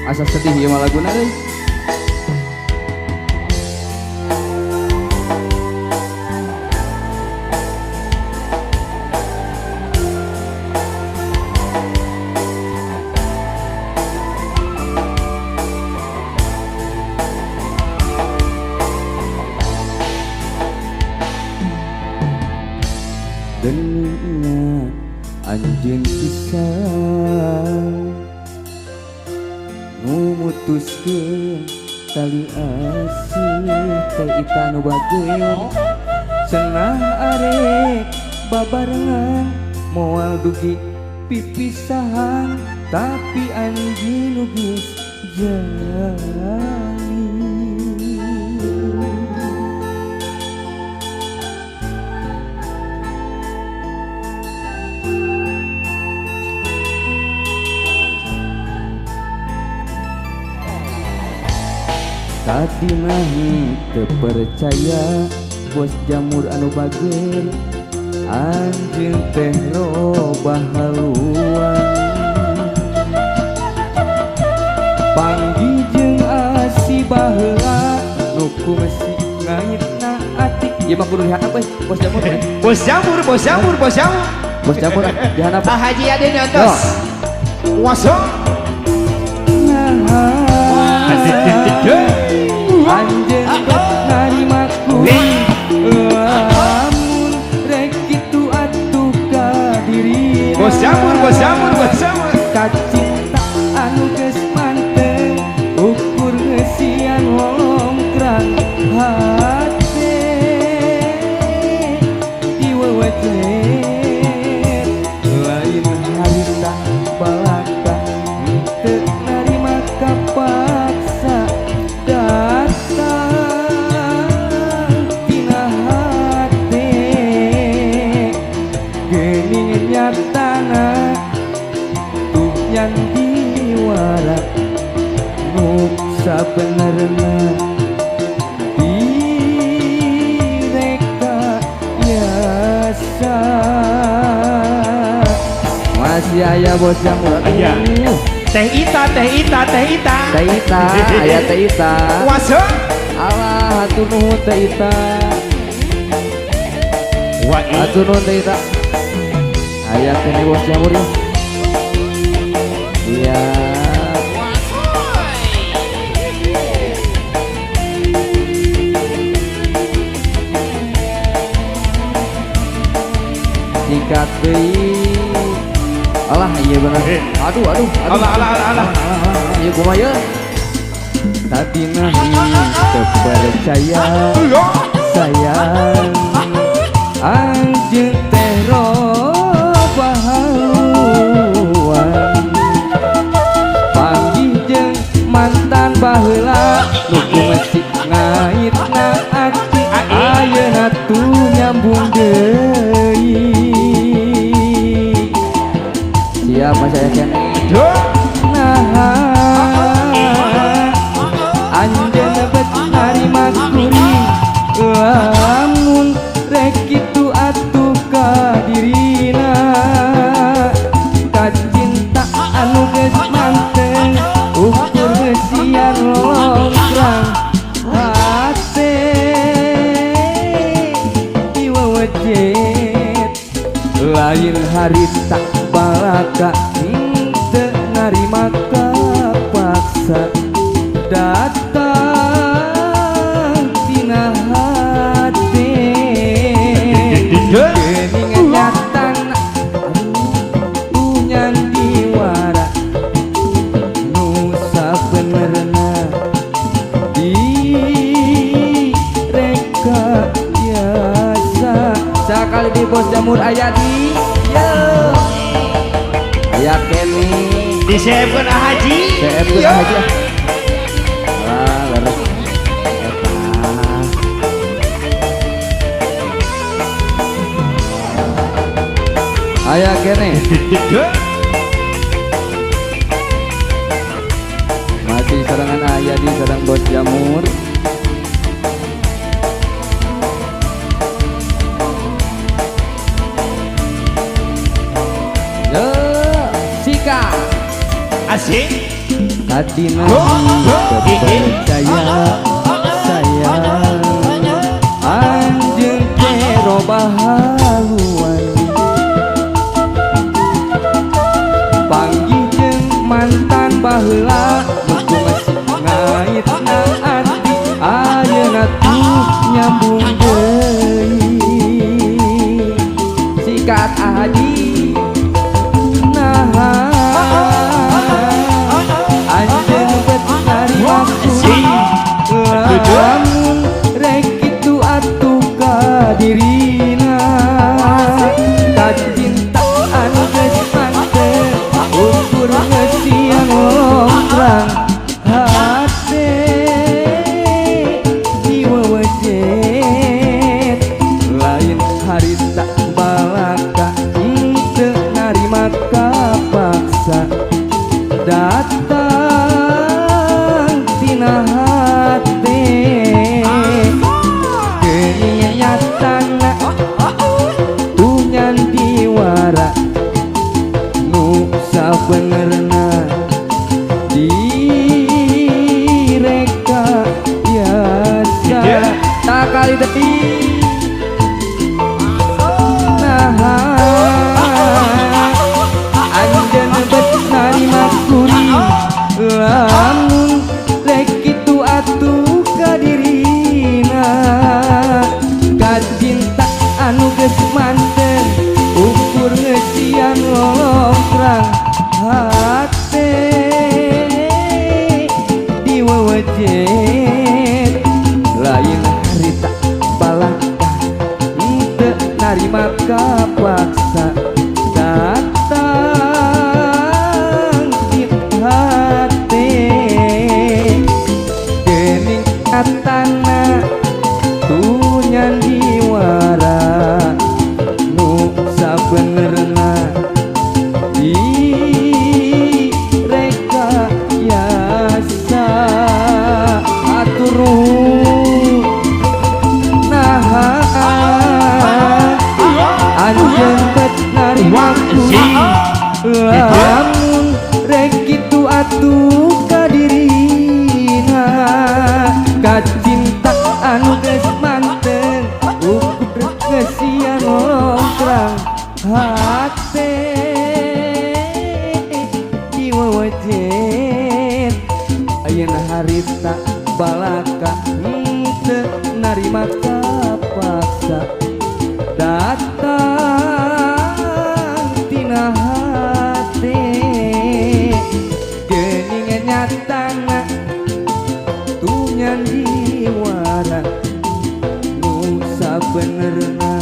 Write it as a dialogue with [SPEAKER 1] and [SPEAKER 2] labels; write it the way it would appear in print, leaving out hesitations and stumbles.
[SPEAKER 1] asa sedih ya malah guna euy. Deningna anjeun pisan mutuskeun tali asih teh ita nu bageun cenah arek babarengan moal dugi pipisahan tapi anjeun nu geus jalani. Tadi nahi terpercaya bos jamur anu bager anjeun teh robah haluan panggih jeung asi baheula nu kumesi ngaitna ati ieu mah kudu dihandap euy bos jamur
[SPEAKER 2] bos jamur
[SPEAKER 1] bos jamur dihandap
[SPEAKER 2] Haji Ade nyontos wasong
[SPEAKER 1] anjeun narima kuring lamun rek kitu atuh ka diri
[SPEAKER 2] bos jamur
[SPEAKER 1] kacinta anu geus manteng ukur ngeusian longkrang hate diwewejet lain harita balaka teu narima kapaksa tanah tuh yang diwara nuk sabenerna direka biasa masih aya bos jamur
[SPEAKER 2] aya teh ita
[SPEAKER 1] aya teh ita
[SPEAKER 2] wasong
[SPEAKER 1] alah hatur nuhun teh ita hatur nuhun teh ita aya kene bos jamur ya. Iya. Sikat deui. Alah iya bener. Aduh.
[SPEAKER 2] Alah.
[SPEAKER 1] Ieu kumaha ye? Tadi nahi terpercaya sayang anjeun teh mantan baheula nu kumesi ngaitna ati ayeuna tuh nyambung deui siap mas aya kene nah anjeun bet narima kuring lamun rek kitu atuh ka dirina kacinta anu geus manteng ukur ngesian longkrang hate diwewejet lain harita balaka teu narima kapaksa datang tina hate geuningan nyatana tuh nyan diwara benerna direka biasa sakali di bos jamur aya di yo aya kene
[SPEAKER 2] diseepkeun haji
[SPEAKER 1] aja alah leres aya kene masih serangan ayah di serang bos jamur yo sika
[SPEAKER 2] asik
[SPEAKER 1] Hatina percaya sayang anjeun teh robahaluan panggih jeung mantan baheula mugu masih ngaitna ati ayeuna tuh nyambung deui sikat Haji naha anjeun bet narima lamun rek kitu atuh ka dirina kacintaan geus mantep ukur ngesian longkrang hate diwewejet lain harita balaka teu narima kapaksa datang tina hate geuning nyatana tuh nyan diwara nu sabenerna direka biasa tak kali detik nah anjeun bet narima kuring lamun rek kitu atuh ka dirina kacinta anu geus mantep ukur ngesian longkrang hate diwewejet lain harita balaka teu narima kapaksa datang di hate geuning katana tuh nyan diwara nu sabenerna direka biasa atur naha anjeun bet narima lamun rek kitu atuh ka dirina kacintaan geus mantep ukur ngesian longkrang hate diwewejet ayeuna harita balaka teu narima kapaksa datang tina hate geuning nyatana tuh nyan diwara nu sabenerna